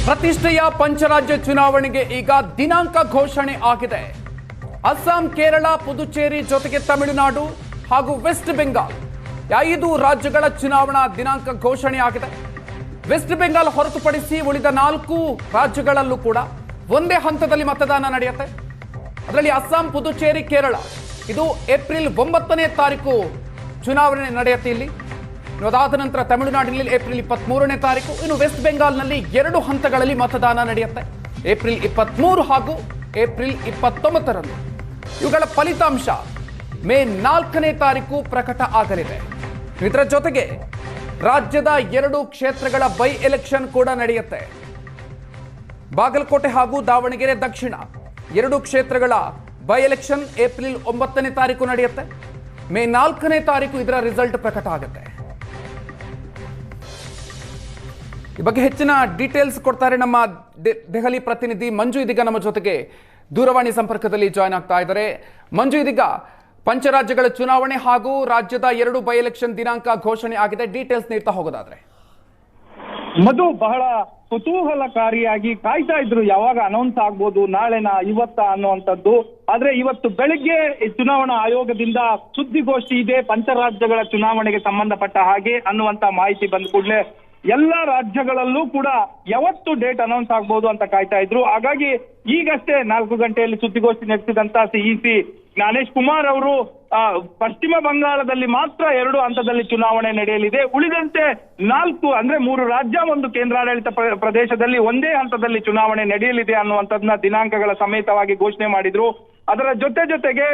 ಪ್ರತಿಷ್ಠೆಯ ಪಂಚರಾಜ್ಯ ಚುನಾವಣೆಗೆ ಈಗ ದಿನಾಂಕ ಘೋಷಣೆ ಆಗಿದೆ. ಅಸ್ಸಾಂ, ಕೇರಳ, ಪುದುಚೇರಿ ಜೊತೆಗೆ ತಮಿಳುನಾಡು ಹಾಗೂ ವೆಸ್ಟ್ ಬೆಂಗಾಲ್ 5 ರಾಜ್ಯಗಳ ಚುನಾವಣಾ ದಿನಾಂಕ ಘೋಷಣೆ ಆಗಿದೆ. ವೆಸ್ಟ್ ಬೆಂಗಾಲ್ ಹೊರತುಪಡಿಸಿ ಉಳಿದ 4 ರಾಜ್ಯಗಳಲ್ಲೂ ಕೂಡ ಒಂದೇ ಹಂತದಲ್ಲಿ ಮತದಾನ ನಡೆಯುತ್ತೆ. ಅದರಲ್ಲಿ ಅಸ್ಸಾಂ, ಪುದುಚೇರಿ, ಕೇರಳ ಇದು ಏಪ್ರಿಲ್ 9ನೇ ತಾರೀಕು ಚುನಾವಣೆ ನಡೆಯುತ್ತೆ. ಇಲ್ಲಿ ಅದಾದ ನಂತರ ತಮಿಳುನಾಡಿನಲ್ಲಿ ಏಪ್ರಿಲ್ 23ನೇ ತಾರೀಕು, ಇನ್ನು ವೆಸ್ಟ್ ಬೆಂಗಾಲ್ನಲ್ಲಿ 2 ಹಂತಗಳಲ್ಲಿ ಮತದಾನ ನಡೆಯುತ್ತೆ. ಏಪ್ರಿಲ್ 23 ಹಾಗೂ ಏಪ್ರಿಲ್ 29ರಂದು. ಇವುಗಳ ಫಲಿತಾಂಶ ಮೇ 4ನೇ ತಾರೀಕು ಪ್ರಕಟ ಆಗಲಿದೆ. ಇದರ ಜೊತೆಗೆ ರಾಜ್ಯದ 2 ಕ್ಷೇತ್ರಗಳ ಬೈ ಎಲೆಕ್ಷನ್ ಕೂಡ ನಡೆಯುತ್ತೆ. ಬಾಗಲಕೋಟೆ ಹಾಗೂ ದಾವಣಗೆರೆ ದಕ್ಷಿಣ 2 ಕ್ಷೇತ್ರಗಳ ಬೈ ಎಲೆಕ್ಷನ್ ಏಪ್ರಿಲ್ 9ನೇ ತಾರೀಕು ನಡೆಯುತ್ತೆ. ಮೇ 4ನೇ ತಾರೀಕು ಇದರ ರಿಸಲ್ಟ್ ಪ್ರಕಟ ಆಗುತ್ತೆ. ಈ ಬಗ್ಗೆ ಹೆಚ್ಚಿನ ಡೀಟೇಲ್ಸ್ ಕೊಡ್ತಾರೆ ನಮ್ಮ ದೆಹಲಿ ಪ್ರತಿನಿಧಿ ಮಂಜು. ಇದೀಗ ನಮ್ಮ ಜೊತೆಗೆ ದೂರವಾಣಿ ಸಂಪರ್ಕದಲ್ಲಿ ಜಾಯ್ನ್ ಆಗ್ತಾ ಇದ್ದಾರೆ. ಮಂಜು, ಇದೀಗ ಪಂಚರಾಜ್ಯಗಳ ಚುನಾವಣೆ ಹಾಗೂ ರಾಜ್ಯದ 2 ಬೈ ಎಲೆಕ್ಷನ್ ದಿನಾಂಕ ಘೋಷಣೆ ಆಗಿದೆ. ಡೀಟೇಲ್ಸ್ ನೀಡ್ತಾ ಹೋಗೋದಾದ್ರೆ ಮಧು, ಬಹಳ ಕುತೂಹಲಕಾರಿಯಾಗಿ ಕಾಯ್ತಾ ಇದ್ರು ಯಾವಾಗ ಅನೌನ್ಸ್ ಆಗ್ಬೋದು, ನಾಳೆನ ಇವತ್ತ ಅನ್ನುವಂಥದ್ದು. ಆದ್ರೆ ಇವತ್ತು ಬೆಳಿಗ್ಗೆ ಚುನಾವಣಾ ಆಯೋಗದಿಂದ ಸುದ್ದಿಗೋಷ್ಠಿ ಇದೆ, ಪಂಚರಾಜ್ಯಗಳ ಚುನಾವಣೆಗೆ ಸಂಬಂಧಪಟ್ಟ ಹಾಗೆ ಅನ್ನುವಂತ ಮಾಹಿತಿ ಬಂದ ಕೂಡಲೇ ಎಲ್ಲಾ ರಾಜ್ಯಗಳಲ್ಲೂ ಕೂಡ ಯಾವತ್ತು ಡೇಟ್ ಅನೌನ್ಸ್ ಆಗ್ಬೋದು ಅಂತ ಕಾಯ್ತಾ ಇದ್ರು. ಹಾಗಾಗಿ ಈಗಷ್ಟೇ 4 ಗಂಟೆಯಲ್ಲಿ ಸುದ್ದಿಗೋಷ್ಠಿ ನಡೆಸಿದಂತ ಸಿಇಸಿ ಜ್ಞಾನೇಶ್ ಕುಮಾರ್ ಅವರು ಪಶ್ಚಿಮ ಬಂಗಾಳದಲ್ಲಿ ಮಾತ್ರ 2 ಹಂತದಲ್ಲಿ ಚುನಾವಣೆ ನಡೆಯಲಿದೆ, ಉಳಿದಂತೆ 4 ಅಂದ್ರೆ 3 ರಾಜ್ಯ, 1 ಕೇಂದ್ರಾಡಳಿತ ಪ್ರದೇಶದಲ್ಲಿ ಒಂದೇ ಹಂತದಲ್ಲಿ ಚುನಾವಣೆ ನಡೆಯಲಿದೆ ಅನ್ನುವಂಥದ್ದನ್ನ ದಿನಾಂಕಗಳ ಸಮೇತವಾಗಿ ಘೋಷಣೆ ಮಾಡಿದ್ರು. ಅದರ ಜೊತೆಗೆ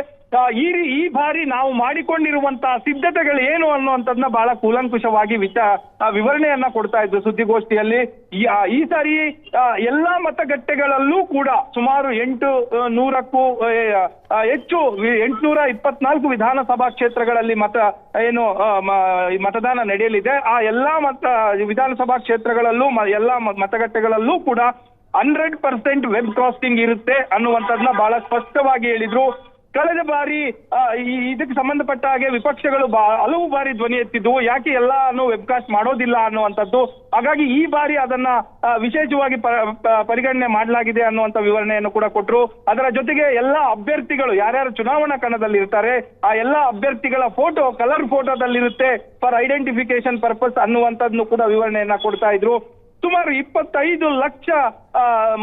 ಈ ಬಾರಿ ನಾವು ಮಾಡಿಕೊಂಡಿರುವಂತಹ ಸಿದ್ಧತೆಗಳು ಏನು ಅನ್ನುವಂಥದ್ದನ್ನ ಬಹಳ ಕೂಲಂಕುಷವಾಗಿ ವಿವರಣೆಯನ್ನ ಕೊಡ್ತಾ ಇದ್ರು ಸುದ್ದಿಗೋಷ್ಠಿಯಲ್ಲಿ. ಈ ಸಾರಿ ಎಲ್ಲಾ ಮತಗಟ್ಟೆಗಳಲ್ಲೂ ಕೂಡ ಸುಮಾರು 800ಕ್ಕೂ ಹೆಚ್ಚು 824 ವಿಧಾನಸಭಾ ಕ್ಷೇತ್ರಗಳಲ್ಲಿ ಮತದಾನ ನಡೆಯಲಿದೆ. ಆ ಎಲ್ಲಾ ವಿಧಾನಸಭಾ ಕ್ಷೇತ್ರಗಳಲ್ಲೂ ಎಲ್ಲಾ ಮತಗಟ್ಟೆಗಳಲ್ಲೂ ಕೂಡ 100% ವೆಬ್ ಕಾಸ್ಟಿಂಗ್ ಇರುತ್ತೆ ಅನ್ನುವಂಥದ್ದನ್ನ ಬಹಳ ಸ್ಪಷ್ಟವಾಗಿ ಹೇಳಿದ್ರು. ಕಳೆದ ಬಾರಿ ಇದಕ್ಕೆ ಸಂಬಂಧಪಟ್ಟ ಹಾಗೆ ವಿಪಕ್ಷಗಳು ಹಲವು ಬಾರಿ ಧ್ವನಿ ಎತ್ತಿದ್ವು, ಯಾಕೆ ಎಲ್ಲಾನು ವೆಬ್ಕಾಸ್ಟ್ ಮಾಡೋದಿಲ್ಲ ಅನ್ನುವಂಥದ್ದು. ಹಾಗಾಗಿ ಈ ಬಾರಿ ಅದನ್ನ ವಿಶೇಷವಾಗಿ ಪರಿಗಣನೆ ಮಾಡಲಾಗಿದೆ ಅನ್ನುವಂಥ ವಿವರಣೆಯನ್ನು ಕೂಡ ಕೊಟ್ಟರು. ಅದರ ಜೊತೆಗೆ ಎಲ್ಲಾ ಅಭ್ಯರ್ಥಿಗಳು ಯಾರ್ಯಾರು ಚುನಾವಣಾ ಕಣದಲ್ಲಿ ಇರ್ತಾರೆ ಆ ಎಲ್ಲಾ ಅಭ್ಯರ್ಥಿಗಳ ಫೋಟೋ ಕಲರ್ ಫೋಟೋದಲ್ಲಿರುತ್ತೆ ಫಾರ್ ಐಡೆಂಟಿಫಿಕೇಶನ್ ಪರ್ಪಸ್ ಅನ್ನುವಂಥದ್ದನ್ನು ಕೂಡ ವಿವರಣೆಯನ್ನ ಕೊಡ್ತಾ ಇದ್ರು. ಸುಮಾರು 25 ಲಕ್ಷ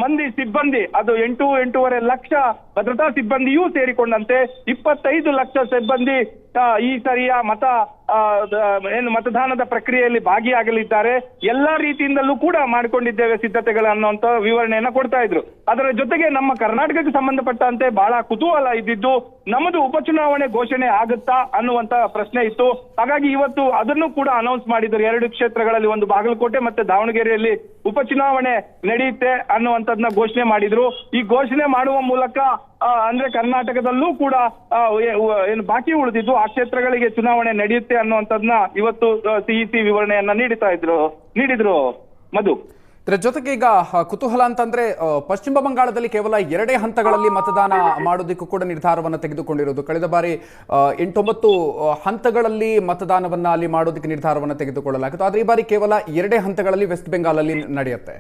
ಮಂದಿ ಸಿಬ್ಬಂದಿ, ಅದು 8.5 ಲಕ್ಷ ಭದ್ರತಾ ಸಿಬ್ಬಂದಿಯೂ ಸೇರಿಕೊಂಡಂತೆ 25 ಲಕ್ಷ ಸಿಬ್ಬಂದಿ ಈ ಸರಿಯ ಮತದಾನದ ಪ್ರಕ್ರಿಯೆಯಲ್ಲಿ ಭಾಗಿಯಾಗಲಿದ್ದಾರೆ. ಎಲ್ಲಾ ರೀತಿಯಿಂದಲೂ ಕೂಡ ಮಾಡಿಕೊಂಡಿದ್ದೇವೆ ಸಿದ್ಧತೆಗಳನ್ನುವಂತ ವಿವರಣೆಯನ್ನ ಕೊಡ್ತಾ ಇದ್ರು. ಅದರ ಜೊತೆಗೆ ನಮ್ಮ ಕರ್ನಾಟಕಕ್ಕೆ ಸಂಬಂಧಪಟ್ಟಂತೆ ಬಹಳ ಕುತೂಹಲ ಇದ್ದಿದ್ದು, ನಮ್ಮದು ಉಪಚುನಾವಣೆ ಘೋಷಣೆ ಆಗುತ್ತಾ ಅನ್ನುವಂತ ಪ್ರಶ್ನೆ ಇತ್ತು. ಹಾಗಾಗಿ ಇವತ್ತು ಅದನ್ನು ಕೂಡ ಅನೌನ್ಸ್ ಮಾಡಿದ್ರು. 2 ಕ್ಷೇತ್ರಗಳಲ್ಲಿ, ಒಂದು ಬಾಗಲಕೋಟೆ ಮತ್ತೆ ದಾವಣಗೆರೆಯಲ್ಲಿ ಉಪಚುನಾವಣೆ ನಡೆಯುತ್ತೆ ಅನ್ನುವಂಥದ್ದನ್ನ ಘೋಷಣೆ ಮಾಡಿದ್ರು. ಈ ಘೋಷಣೆ ಮಾಡುವ ಮೂಲಕ ಅಂದ್ರೆ ಕರ್ನಾಟಕದಲ್ಲೂ ಕೂಡ ಏನು ಬಾಕಿ ಉಳಿದಿದ್ದು ಆ ಕ್ಷೇತ್ರಗಳಿಗೆ ಚುನಾವಣೆ ನಡೆಯುತ್ತೆ ಅನ್ನುವಂಥದ್ದನ್ನ ಇವತ್ತು ಸಿಇಸಿ ವಿವರಣೆಯನ್ನ ನೀಡಿದ್ರು ಮಧು. ಇದರ ಜೊತೆಗೆ ಈಗ ಕುತೂಹಲ ಅಂತಂದ್ರೆ ಪಶ್ಚಿಮ ಬಂಗಾಳದಲ್ಲಿ ಕೇವಲ 2 ಹಂತಗಳಲ್ಲಿ ಮತದಾನ ಮಾಡೋದಕ್ಕೂ ಕೂಡ ನಿರ್ಧಾರವನ್ನು ತೆಗೆದುಕೊಂಡಿರೋದು. ಕಳೆದ ಬಾರಿ 8-9 ಹಂತಗಳಲ್ಲಿ ಮತದಾನವನ್ನ ಅಲ್ಲಿ ಮಾಡೋದಕ್ಕೆ ನಿರ್ಧಾರವನ್ನು ತೆಗೆದುಕೊಳ್ಳಲಾಗಿತ್ತು. ಆದ್ರೆ ಈ ಬಾರಿ ಕೇವಲ 2 ಹಂತಗಳಲ್ಲಿ ವೆಸ್ಟ್ ಬೆಂಗಾಲ್ ಅಲ್ಲಿ ನಡೆಯುತ್ತೆ.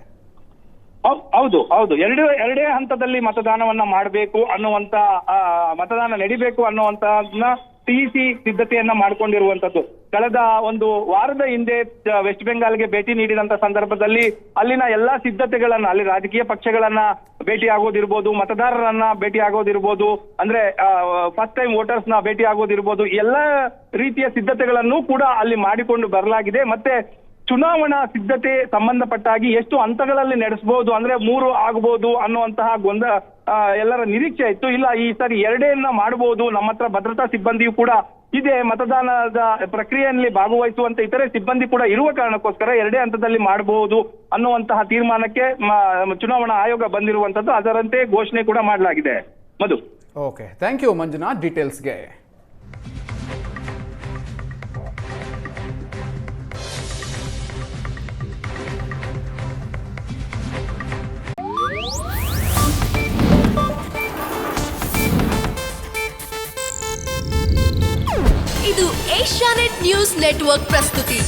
ಹೌದು, ಎರಡೇ ಹಂತದಲ್ಲಿ ಮತದಾನವನ್ನ ಮಾಡಬೇಕು ಅನ್ನುವಂತ ಮತದಾನ ನಡಿಬೇಕು ಅನ್ನುವಂತದನ್ನ ಸಿಇಸಿ ಸಿದ್ಧತೆಯನ್ನ ಮಾಡ್ಕೊಂಡಿರುವಂತದ್ದು. ಕಳೆದ ಒಂದು ವಾರದ ಹಿಂದೆ ವೆಸ್ಟ್ ಬೆಂಗಾಲ್ಗೆ ಭೇಟಿ ನೀಡಿದಂತ ಸಂದರ್ಭದಲ್ಲಿ ಅಲ್ಲಿನ ಎಲ್ಲಾ ಸಿದ್ಧತೆಗಳನ್ನ, ಅಲ್ಲಿ ರಾಜಕೀಯ ಪಕ್ಷಗಳನ್ನ ಭೇಟಿ ಆಗೋದಿರ್ಬೋದು, ಮತದಾರರನ್ನ ಭೇಟಿ ಆಗೋದಿರ್ಬೋದು, ಅಂದ್ರೆ ಫಸ್ಟ್ ಟೈಮ್ ವೋಟರ್ಸ್ ನ ಭೇಟಿ ಆಗೋದಿರ್ಬೋದು, ಎಲ್ಲಾ ರೀತಿಯ ಸಿದ್ಧತೆಗಳನ್ನು ಕೂಡ ಅಲ್ಲಿ ಮಾಡಿಕೊಂಡು ಬರಲಾಗಿದೆ. ಮತ್ತೆ ಚುನಾವಣಾ ಸಿದ್ಧತೆ ಸಂಬಂಧಪಟ್ಟಾಗಿ ಎಷ್ಟು ಹಂತಗಳಲ್ಲಿ ನಡೆಸಬಹುದು, ಅಂದ್ರೆ 3 ಆಗಬಹುದು ಅನ್ನುವಂತಹ ಎಲ್ಲರ ನಿರೀಕ್ಷೆ ಇತ್ತು. ಇಲ್ಲ, ಈ ಸಾರಿ 2 ಮಾಡಬಹುದು, ನಮ್ಮ ಹತ್ರ ಭದ್ರತಾ ಸಿಬ್ಬಂದಿಯೂ ಕೂಡ ಇದೆ, ಮತದಾನದ ಪ್ರಕ್ರಿಯೆಯಲ್ಲಿ ಭಾಗವಹಿಸುವಂತ ಇತರೆ ಸಿಬ್ಬಂದಿ ಕೂಡ ಇರುವ ಕಾರಣಕ್ಕೋಸ್ಕರ 2 ಹಂತದಲ್ಲಿ ಮಾಡಬಹುದು ಅನ್ನುವಂತಹ ತೀರ್ಮಾನಕ್ಕೆ ಚುನಾವಣಾ ಆಯೋಗ ಬಂದಿರುವಂತದ್ದು. ಅದರಂತೆ ಘೋಷಣೆ ಕೂಡ ಮಾಡಲಾಗಿದೆ Madhu. Okay, thank you Manjunath ಡೀಟೇಲ್ಸ್ಗೆ. ಇದು ಏಷ್ಯಾನೆಟ್ ನ್ಯೂಸ್ ನೆಟ್ವರ್ಕ್ ಪ್ರಸ್ತುತಿ.